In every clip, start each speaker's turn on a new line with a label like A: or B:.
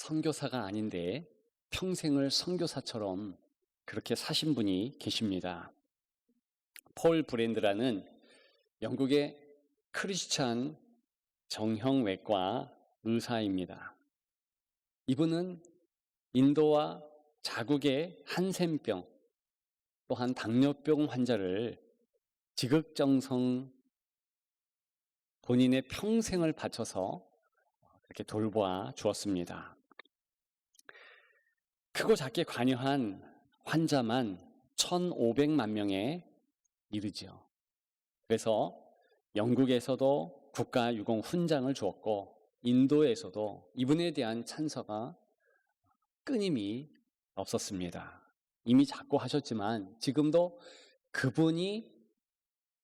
A: 선교사가 아닌데 평생을 선교사처럼 그렇게 사신 분이 계십니다. 폴 브랜드라는 영국의 크리스찬 정형외과 의사입니다. 이분은 인도와 자국의 한센병 또한 당뇨병 환자를 지극정성 본인의 평생을 바쳐서 이렇게 돌보아 주었습니다. 크고 작게 관여한 환자만 1,500만 명에 이르죠. 그래서 영국에서도 국가유공 훈장을 주었고 인도에서도 이분에 대한 찬사가 끊임이 없었습니다. 이미 작고 하셨지만 지금도 그분이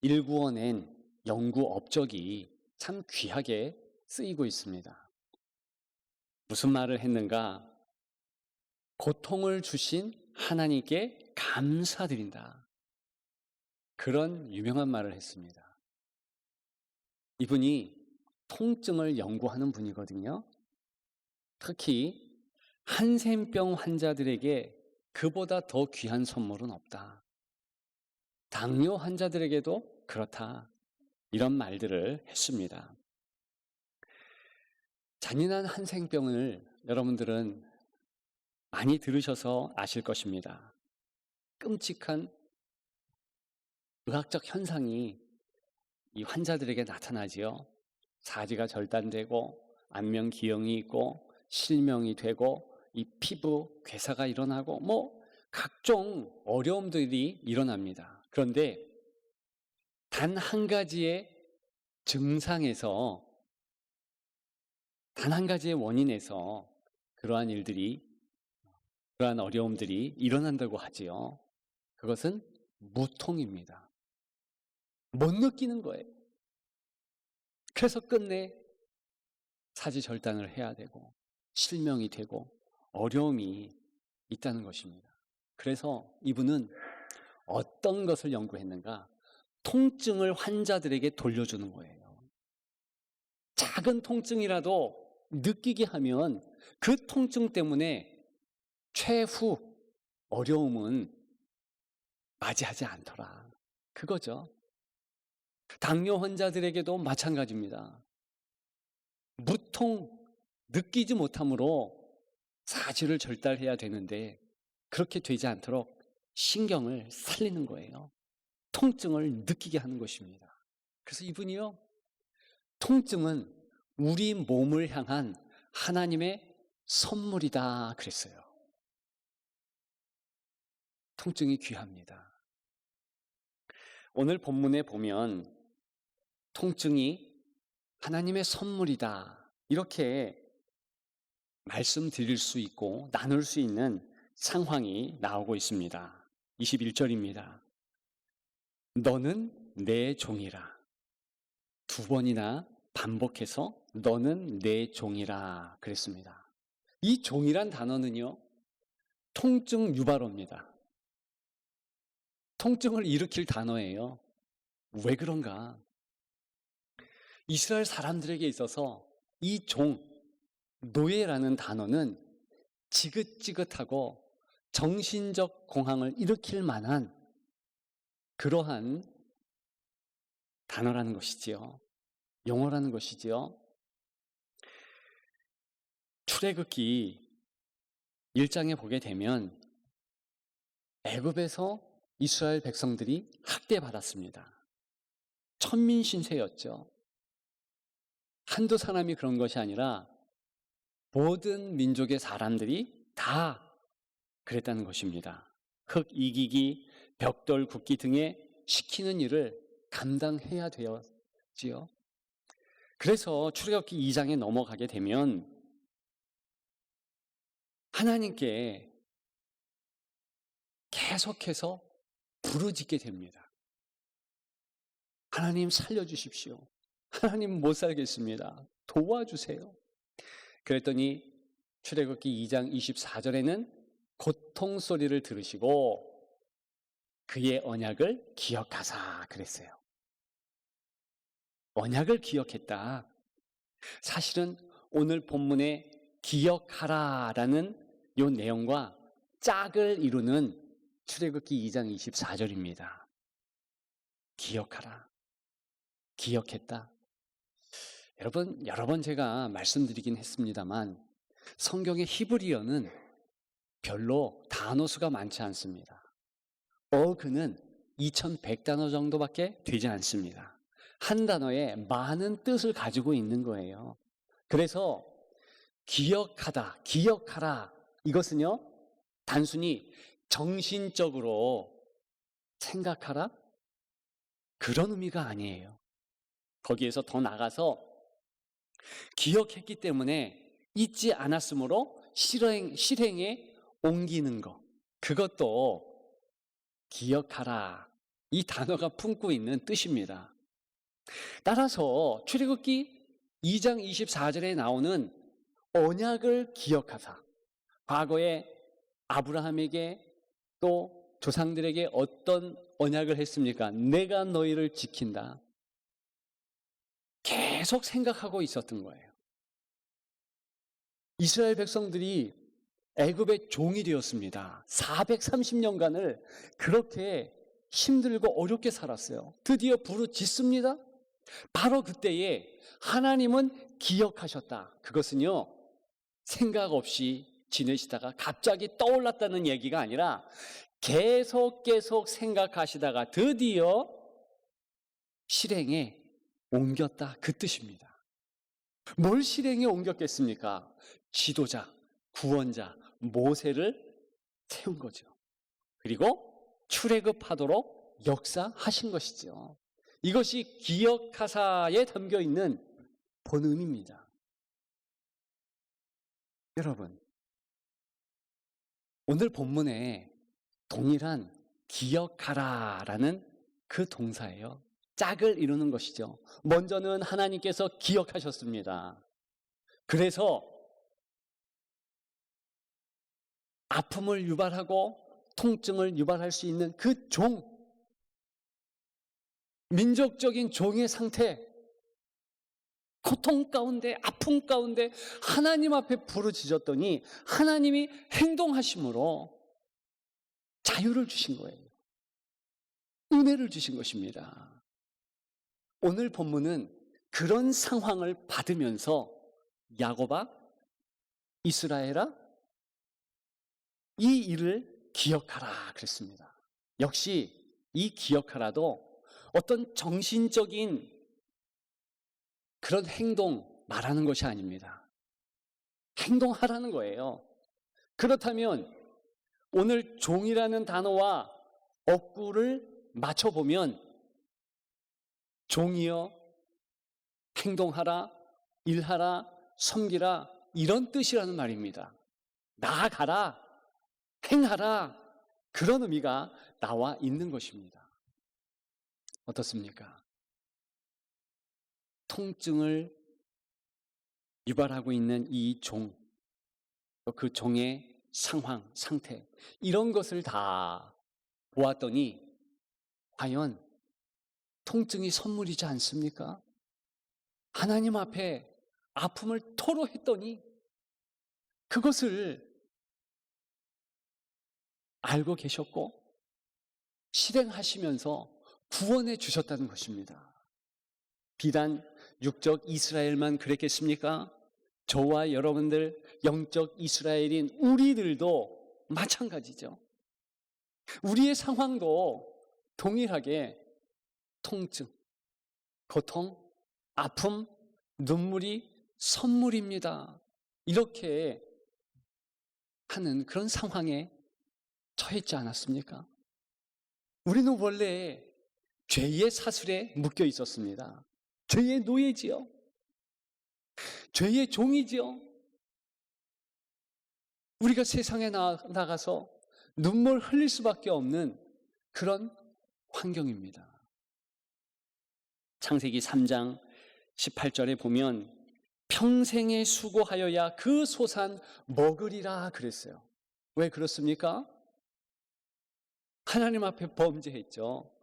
A: 일구어낸 연구 업적이 참 귀하게 쓰이고 있습니다. 무슨 말을 했는가? 고통을 주신 하나님께 감사드린다. 그런 유명한 말을 했습니다. 이분이 통증을 연구하는 분이거든요. 특히 한센병 환자들에게 그보다 더 귀한 선물은 없다. 당뇨 환자들에게도 그렇다. 이런 말들을 했습니다. 잔인한 한센병을 여러분들은 많이 들으셔서 아실 것입니다. 끔찍한 의학적 현상이 이 환자들에게 나타나지요. 사지가 절단되고 안면기형이 있고 실명이 되고 이 피부 괴사가 일어나고 각종 어려움들이 일어납니다. 그런데 단 한 가지의 증상에서 단 한 가지의 원인에서 그러한 어려움들이 일어난다고 하지요. 그것은 무통입니다. 못 느끼는 거예요. 그래서 끝내 사지 절단을 해야 되고 실명이 되고 어려움이 있다는 것입니다. 그래서 이분은 어떤 것을 연구했는가? 통증을 환자들에게 돌려주는 거예요. 작은 통증이라도 느끼게 하면 그 통증 때문에 최후 어려움은 맞이하지 않더라. 그거죠. 당뇨 환자들에게도 마찬가지입니다. 무통, 느끼지 못함으로 사지를 절단해야 되는데 그렇게 되지 않도록 신경을 살리는 거예요. 통증을 느끼게 하는 것입니다. 그래서 이분이요, 통증은 우리 몸을 향한 하나님의 선물이다 그랬어요. 통증이 귀합니다. 오늘 본문에 보면 통증이 하나님의 선물이다 이렇게 말씀드릴 수 있고 나눌 수 있는 상황이 나오고 있습니다. 21절입니다. 너는 내 종이라. 두 번이나 반복해서 너는 내 종이라 그랬습니다. 이 종이란 단어는요, 통증 유발어입니다. 통증을 일으킬 단어예요. 왜 그런가? 이스라엘 사람들에게 있어서 이 종, 노예라는 단어는 지긋지긋하고 정신적 공황을 일으킬 만한 그러한 단어라는 것이지요. 용어라는 것이지요. 출애굽기 1장에 보게 되면 애굽에서 이스라엘 백성들이 학대받았습니다. 천민신세였죠. 한두 사람이 그런 것이 아니라 모든 민족의 사람들이 다 그랬다는 것입니다. 흙 이기기, 벽돌 굽기 등의 시키는 일을 감당해야 되었지요. 그래서 출애굽기 2장에 넘어가게 되면 하나님께 계속해서 부르짖게 됩니다. 하나님 살려주십시오. 하나님 못 살겠습니다. 도와주세요. 그랬더니 출애굽기 2장 24절에는 고통 소리를 들으시고 그의 언약을 기억하사 그랬어요. 언약을 기억했다. 사실은 오늘 본문의 기억하라라는 요 내용과 짝을 이루는 출애굽기 2장 24절입니다. 기억하라. 기억했다. 여러분, 여러 번 제가 말씀드리긴 했습니다만 성경의 히브리어는 별로 단어 수가 많지 않습니다. 그는 2100단어 정도밖에 되지 않습니다. 한 단어에 많은 뜻을 가지고 있는 거예요. 그래서 기억하다, 기억하라, 이것은요 단순히 정신적으로 생각하라 그런 의미가 아니에요. 거기에서 더 나가서 기억했기 때문에 잊지 않았으므로 실행에 옮기는 것, 그것도 기억하라, 이 단어가 품고 있는 뜻입니다. 따라서 출애굽기 2장 24절에 나오는 언약을 기억하사, 과거에 아브라함에게 또 조상들에게 어떤 언약을 했습니까? 내가 너희를 지킨다. 계속 생각하고 있었던 거예요. 이스라엘 백성들이 애굽의 종이 되었습니다. 430년간을 그렇게 힘들고 어렵게 살았어요. 드디어 부르짖습니다. 바로 그때에 하나님은 기억하셨다. 그것은요, 생각 없이 지내시다가 갑자기 떠올랐다는 얘기가 아니라 계속 생각하시다가 드디어 실행에 옮겼다, 그 뜻입니다. 뭘 실행에 옮겼겠습니까? 지도자, 구원자, 모세를 세운 거죠. 그리고 출애굽하도록 역사하신 것이죠. 이것이 기억하사에 담겨있는 본의미입니다. 여러분, 오늘 본문에 동일한 기억하라라는 그 동사예요. 짝을 이루는 것이죠. 먼저는 하나님께서 기억하셨습니다. 그래서 아픔을 유발하고 통증을 유발할 수 있는 그 종, 민족적인 종의 상태, 고통 가운데, 아픔 가운데 하나님 앞에 부르짖었더니 하나님이 행동하심으로 자유를 주신 거예요. 은혜를 주신 것입니다. 오늘 본문은 그런 상황을 받으면서 야곱아, 이스라엘아, 이 일을 기억하라 그랬습니다. 역시 이 기억하라도 어떤 정신적인 그런 행동 말하는 것이 아닙니다. 행동하라는 거예요. 그렇다면 오늘 종이라는 단어와 어구를 맞춰보면 종이여, 행동하라, 일하라, 섬기라, 이런 뜻이라는 말입니다. 나아가라, 행하라, 그런 의미가 나와 있는 것입니다. 어떻습니까? 통증을 유발하고 있는 이 종, 그 종의 상황, 상태, 이런 것을 다 보았더니 과연 통증이 선물이지 않습니까? 하나님 앞에 아픔을 토로했더니 그것을 알고 계셨고 실행하시면서 구원해 주셨다는 것입니다. 비단 육적 이스라엘만 그랬겠습니까? 저와 여러분들 영적 이스라엘인 우리들도 마찬가지죠. 우리의 상황도 동일하게 통증, 고통, 아픔, 눈물이 선물입니다. 이렇게 하는 그런 상황에 처했지 않았습니까? 우리는 원래 죄의 사슬에 묶여 있었습니다. 죄의 노예지요. 죄의 종이지요. 우리가 세상에 나가서 눈물 흘릴 수밖에 없는 그런 환경입니다. 창세기 3장 18절에 보면 평생에 수고하여야 그 소산 먹으리라 그랬어요. 왜 그렇습니까? 하나님 앞에 범죄했죠.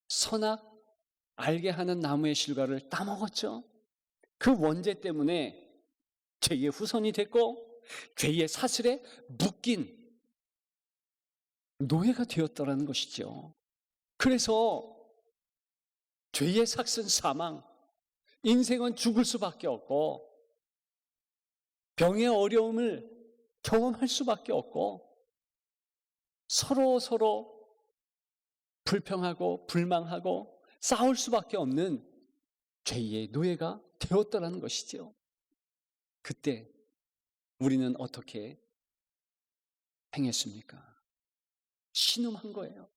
A: 선악 알게 하는 나무의 실과를 따먹었죠. 그 원죄 때문에 죄의 후손이 됐고 죄의 사슬에 묶인 노예가 되었더라는 것이죠. 그래서 죄의 삭은 사망, 인생은 죽을 수밖에 없고 병의 어려움을 경험할 수밖에 없고 서로 불평하고 불망하고 싸울 수밖에 없는 죄의 노예가 되었더라는 것이죠. 그때 우리는 어떻게 행했습니까? 신음한 거예요.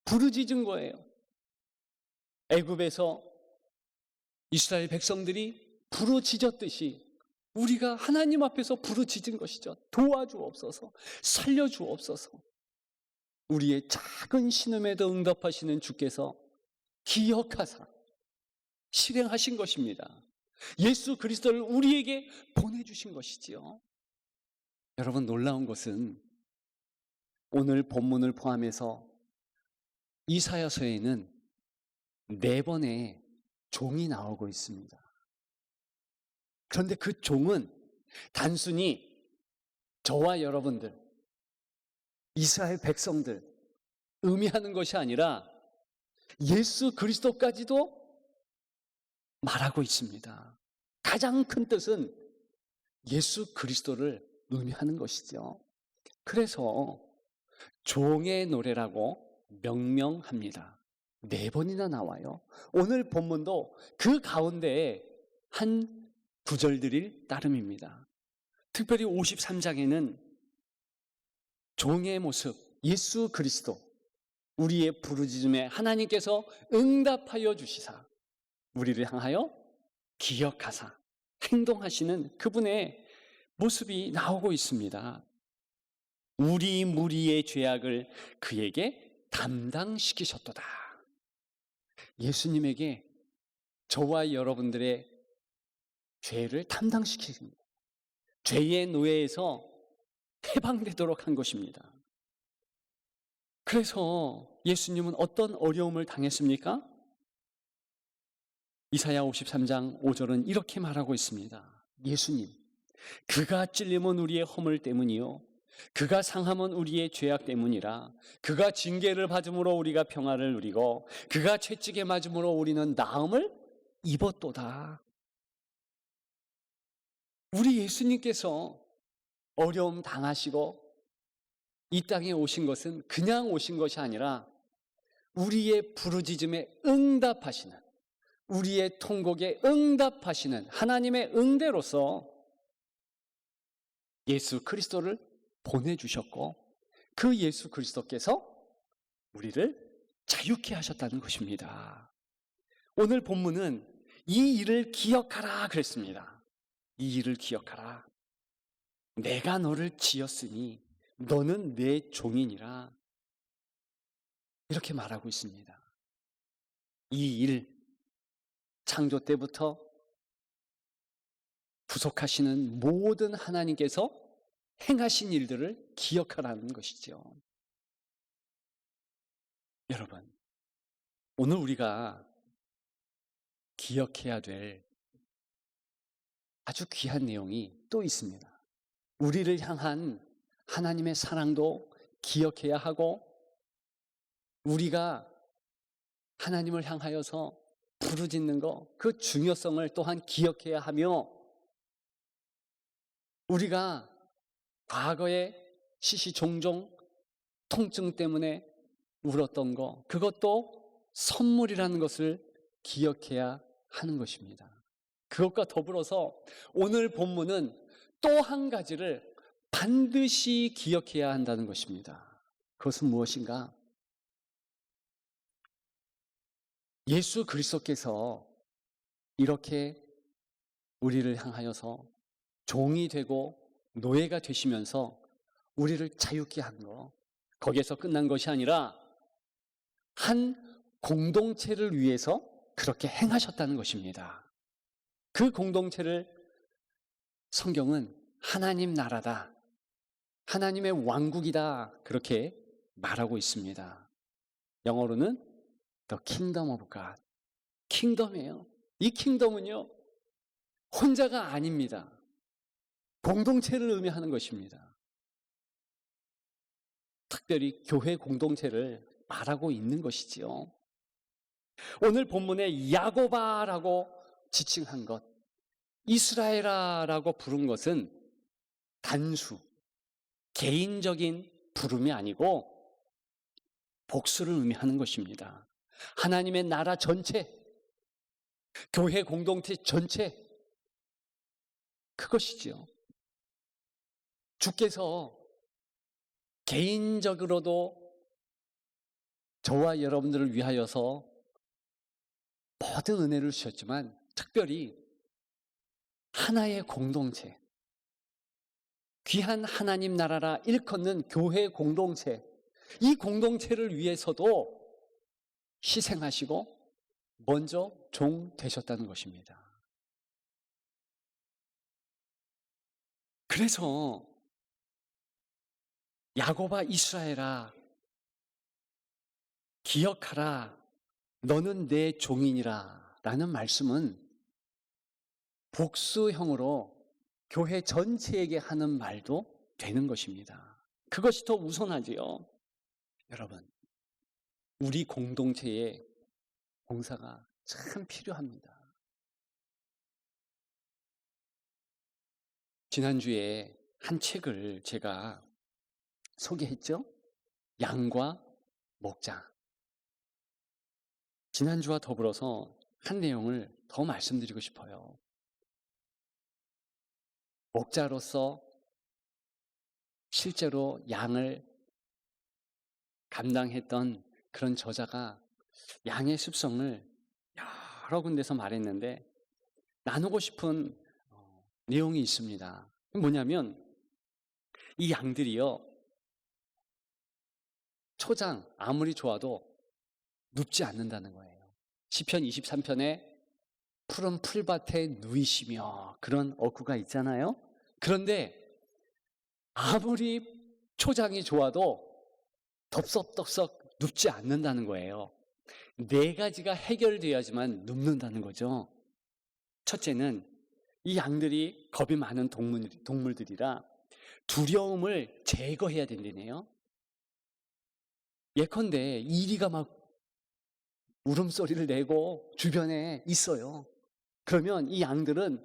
A: 부르짖은 거예요. 애굽에서 이스라엘 백성들이 부르짖었듯이 우리가 하나님 앞에서 부르짖은 것이죠. 도와주옵소서, 살려주옵소서. 우리의 작은 신음에도 응답하시는 주께서 기억하사 실행하신 것입니다. 예수 그리스도를 우리에게 보내주신 것이지요. 여러분, 놀라운 것은 오늘 본문을 포함해서 이사야서에는 4번의 종이 나오고 있습니다. 그런데 그 종은 단순히 저와 여러분들, 이스라엘 백성들 의미하는 것이 아니라 예수 그리스도까지도 말하고 있습니다. 가장 큰 뜻은 예수 그리스도를 의미하는 것이죠. 그래서 종의 노래라고 명명합니다. 4번이나 나와요. 오늘 본문도 그 가운데에 한 구절들일 따름입니다. 특별히 53장에는 종의 모습, 예수 그리스도, 우리의 부르짖음에 하나님께서 응답하여 주시사 우리를 향하여 기억하사 행동하시는 그분의 모습이 나오고 있습니다. 우리 무리의 죄악을 그에게 담당시키셨도다. 예수님에게 저와 여러분들의 죄를 담당시키십니다. 죄의 노예에서 해방되도록 한 것입니다. 그래서 예수님은 어떤 어려움을 당했습니까? 이사야 53장 5절은 이렇게 말하고 있습니다. 예수님, 그가 찔림은 우리의 허물 때문이요 그가 상함은 우리의 죄악 때문이라. 그가 징계를 받음으로 우리가 평화를 누리고 그가 채찍에 맞음으로 우리는 나음을 입었도다. 우리 예수님께서 어려움 당하시고 이 땅에 오신 것은 그냥 오신 것이 아니라 우리의 부르짖음에 응답하시는, 우리의 통곡에 응답하시는 하나님의 응대로서 예수 그리스도를 보내주셨고 그 예수 그리스도께서 우리를 자유케 하셨다는 것입니다. 오늘 본문은 이 일을 기억하라 그랬습니다. 이 일을 기억하라. 내가 너를 지었으니 너는 내 종이니라. 이렇게 말하고 있습니다. 이 일, 창조 때부터 구속하시는 모든 하나님께서 행하신 일들을 기억하라는 것이죠. 여러분, 오늘 우리가 기억해야 될 아주 귀한 내용이 또 있습니다. 우리를 향한 하나님의 사랑도 기억해야 하고 우리가 하나님을 향하여서 부르짖는 것, 그 중요성을 또한 기억해야 하며 우리가 과거에 시시종종 통증 때문에 울었던 것, 그것도 선물이라는 것을 기억해야 하는 것입니다. 그것과 더불어서 오늘 본문은 또 한 가지를 반드시 기억해야 한다는 것입니다. 그것은 무엇인가? 예수 그리스도께서 이렇게 우리를 향하여서 종이 되고 노예가 되시면서 우리를 자유케 한 거, 거기에서 끝난 것이 아니라 한 공동체를 위해서 그렇게 행하셨다는 것입니다. 그 공동체를 성경은 하나님 나라다, 하나님의 왕국이다, 그렇게 말하고 있습니다. 영어로는 The Kingdom of God, 킹덤이에요. 이 킹덤은요 혼자가 아닙니다. 공동체를 의미하는 것입니다. 특별히 교회 공동체를 말하고 있는 것이지요. 오늘 본문에 야고바라고 지칭한 것, 이스라엘아라고 부른 것은 단수, 개인적인 부름이 아니고 복수를 의미하는 것입니다. 하나님의 나라 전체, 교회 공동체 전체, 그것이지요. 주께서 개인적으로도 저와 여러분들을 위하여서 모든 은혜를 주셨지만 특별히 하나의 공동체, 귀한 하나님 나라라 일컫는 교회 공동체, 이 공동체를 위해서도 희생하시고 먼저 종 되셨다는 것입니다. 그래서 야고바 이스라엘아, 기억하라, 너는 내 종이니라 라는 말씀은 복수형으로 교회 전체에게 하는 말도 되는 것입니다. 그것이 더 우선하지요. 여러분, 우리 공동체의 봉사가 참 필요합니다. 지난주에 한 책을 제가 소개했죠? 양과 목자. 지난주와 더불어서 한 내용을 더 말씀드리고 싶어요. 목자로서 실제로 양을 감당했던 그런 저자가 양의 습성을 여러 군데서 말했는데 나누고 싶은 내용이 있습니다. 뭐냐면 이 양들이요, 초장 아무리 좋아도 눕지 않는다는 거예요. 시편 23편에 푸른 풀밭에 누이시며 그런 어구가 있잖아요. 그런데 아무리 초장이 좋아도 덥석덥석 눕지 않는다는 거예요. 네 가지가 해결돼야지만 눕는다는 거죠. 첫째는 이 양들이 겁이 많은 동물들이라 두려움을 제거해야 된다네요. 예컨대 이리가 막 울음소리를 내고 주변에 있어요. 그러면 이 양들은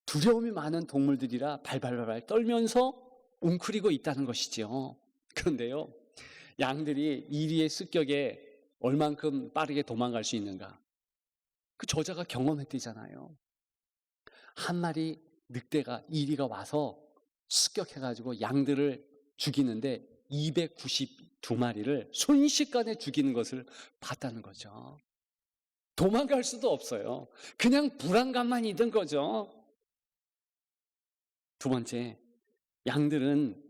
A: 두려움이 많은 동물들이라 발발발 떨면서 웅크리고 있다는 것이죠. 그런데요, 양들이 이리의 습격에 얼만큼 빠르게 도망갈 수 있는가? 그 저자가 경험했대잖아요. 한 마리 늑대가 이리가 와서 습격해가지고 양들을 죽이는데 292마리를 순식간에 죽이는 것을 봤다는 거죠. 도망갈 수도 없어요. 그냥 불안감만 있는 거죠. 두 번째, 양들은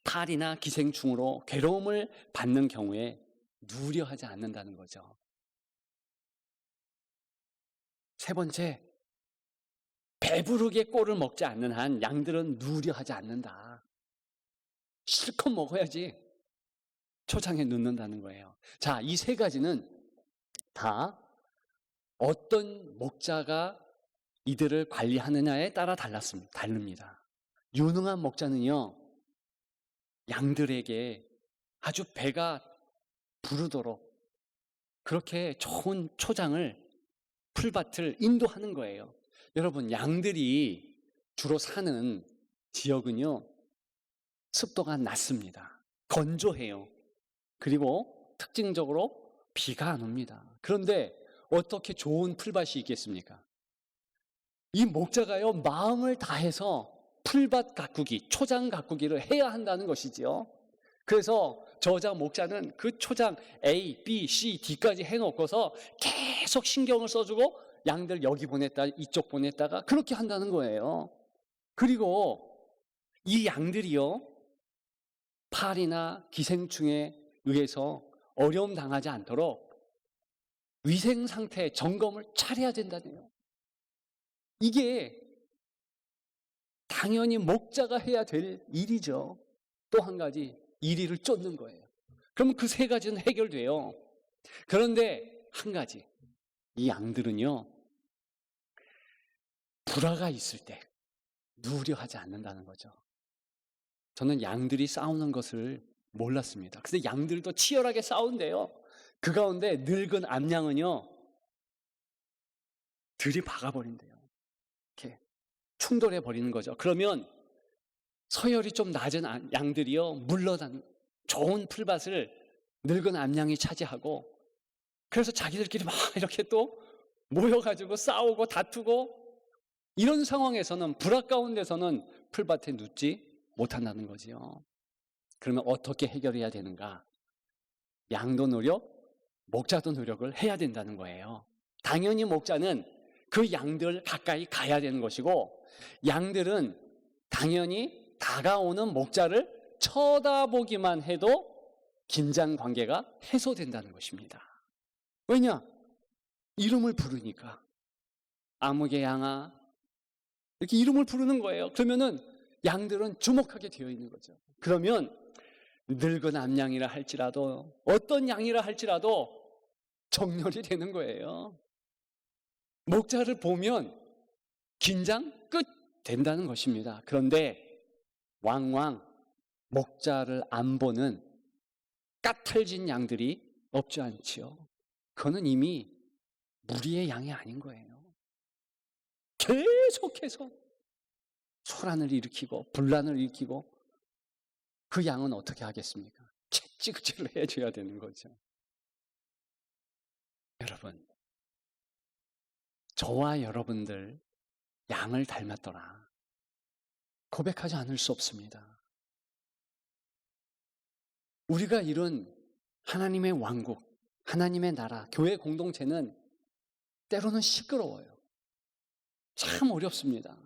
A: 탈이나 기생충으로 괴로움을 받는 경우에 누려하지 않는다는 거죠. 세 번째, 배부르게 꼴을 먹지 않는 한 양들은 누려하지 않는다. 실컷 먹어야지 초장에 넣는다는 거예요. 자, 이 세 가지는 다 어떤 목자가 이들을 관리하느냐에 따라 다릅니다. 유능한 목자는요, 양들에게 아주 배가 부르도록 그렇게 좋은 초장을, 풀밭을 인도하는 거예요. 여러분, 양들이 주로 사는 지역은요, 습도가 낮습니다. 건조해요. 그리고 특징적으로 비가 안 옵니다. 그런데 어떻게 좋은 풀밭이 있겠습니까? 이 목자가요, 마음을 다해서 풀밭 가꾸기, 초장 가꾸기를 해야 한다는 것이지요. 그래서 저자 목자는 그 초장 A, B, C, D까지 해놓고서 계속 신경을 써주고 양들 여기 보냈다, 이쪽 보냈다가 그렇게 한다는 거예요. 그리고 이 양들이요, 파리나 기생충에 의해서 어려움 당하지 않도록 위생 상태 점검을 잘해야 된다네요. 이게 당연히 목자가 해야 될 일이죠. 또 한 가지, 이리를 쫓는 거예요. 그러면 그 세 가지는 해결돼요. 그런데 한 가지, 이 양들은요, 불화가 있을 때, 누려하지 않는다는 거죠. 저는 양들이 싸우는 것을 몰랐습니다. 그래서 양들도 치열하게 싸운대요. 그 가운데 늙은 암양은요, 들이박아버린대요. 이렇게 충돌해 버리는 거죠. 그러면 서열이 좀 낮은 양들이요, 물러나는 좋은 풀밭을 늙은 암양이 차지하고, 그래서 자기들끼리 막 이렇게 또 모여가지고 싸우고 다투고, 이런 상황에서는, 불악 가운데서는 풀밭에 눕지 못한다는 거지요. 그러면 어떻게 해결해야 되는가? 양도 노력, 목자도 노력을 해야 된다는 거예요. 당연히 목자는 그 양들 가까이 가야 되는 것이고, 양들은 당연히 다가오는 목자를 쳐다보기만 해도 긴장 관계가 해소된다는 것입니다. 왜냐? 이름을 부르니까. 아무개 양아, 이렇게 이름을 부르는 거예요. 그러면은 양들은 주목하게 되어 있는 거죠. 그러면 늙은 암양이라 할지라도, 어떤 양이라 할지라도 정렬이 되는 거예요. 목자를 보면 긴장 끝 된다는 것입니다. 그런데 왕왕 목자를 안 보는 까탈진 양들이 없지 않지요. 그거는 이미 무리의 양이 아닌 거예요. 계속해서 소란을 일으키고 분란을 일으키고, 그 양은 어떻게 하겠습니까? 채찍질을 해줘야 되는 거죠. 여러분, 저와 여러분들 양을 닮았더라 고백하지 않을 수 없습니다. 우리가 이룬 하나님의 왕국, 하나님의 나라, 교회 공동체는 때로는 시끄러워요. 참 어렵습니다.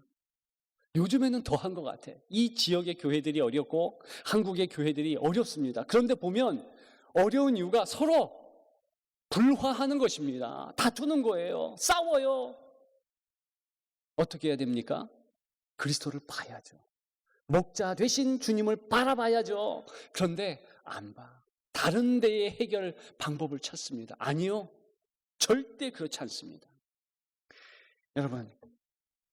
A: 요즘에는 더한 것 같아. 이 지역의 교회들이 어렵고 한국의 교회들이 어렵습니다. 그런데 보면 어려운 이유가 서로 불화하는 것입니다. 다투는 거예요. 싸워요. 어떻게 해야 됩니까? 그리스도를 봐야죠. 목자 되신 주님을 바라봐야죠. 그런데 안 봐. 다른 데에 해결 방법을 찾습니다. 아니요. 절대 그렇지 않습니다. 여러분,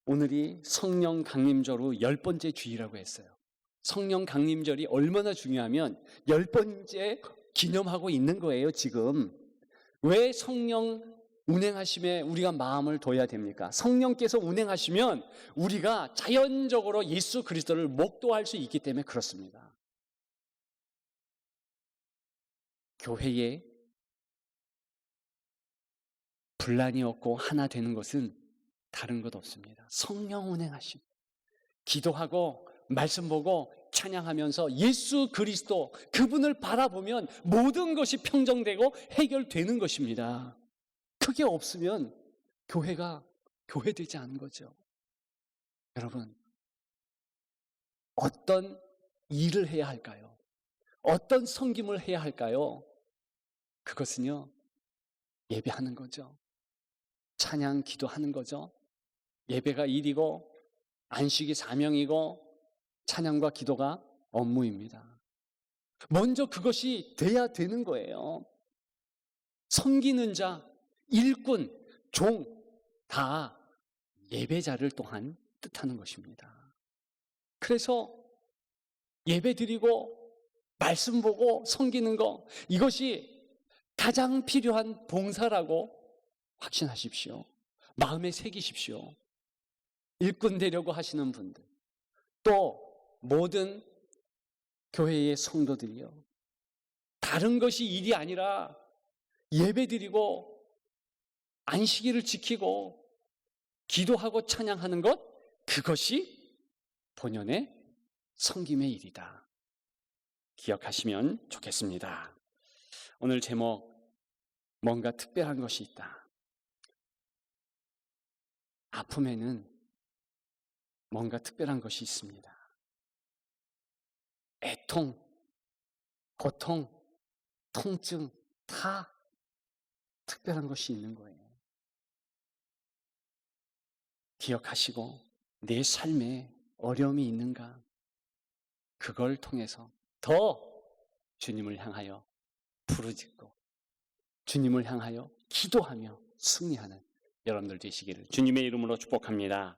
A: 오늘이 성령 강림절후 10번째 주일이라고 했어요. 성령 강림절이 얼마나 중요하면 10번째 기념하고 있는 거예요, 지금. 왜 성령 운행하심에 우리가 마음을 둬야 됩니까? 성령께서 운행하시면 우리가 자연적으로 예수 그리스도를 목도할 수 있기 때문에 그렇습니다. 교회에 분란이 없고 하나 되는 것은 다른 것 없습니다. 성령 운행하심. 기도하고 말씀 보고 찬양하면서 예수 그리스도, 그분을 바라보면 모든 것이 평정되고 해결되는 것입니다. 그게 없으면 교회가 교회되지 않은 거죠. 여러분, 어떤 일을 해야 할까요? 어떤 섬김을 해야 할까요? 그것은요, 예배하는 거죠. 찬양 기도하는 거죠. 예배가 일이고 안식이 사명이고 찬양과 기도가 업무입니다. 먼저 그것이 돼야 되는 거예요. 섬기는 자, 일꾼, 종 다 예배자를 또한 뜻하는 것입니다. 그래서 예배 드리고 말씀 보고 섬기는 거, 이것이 가장 필요한 봉사라고 확신하십시오. 마음에 새기십시오. 일꾼 되려고 하시는 분들, 또 모든 교회의 성도들이요, 다른 것이 일이 아니라 예배드리고 안식일을 지키고 기도하고 찬양하는 것, 그것이 본연의 섬김의 일이다. 기억하시면 좋겠습니다. 오늘 제목, 뭔가 특별한 것이 있다. 아픔에는 뭔가 특별한 것이 있습니다. 애통, 고통, 통증 다 특별한 것이 있는 거예요. 기억하시고 내 삶에 어려움이 있는가? 그걸 통해서 더 주님을 향하여 부르짖고 주님을 향하여 기도하며 승리하는 여러분들 되시기를 주님의 이름으로 축복합니다.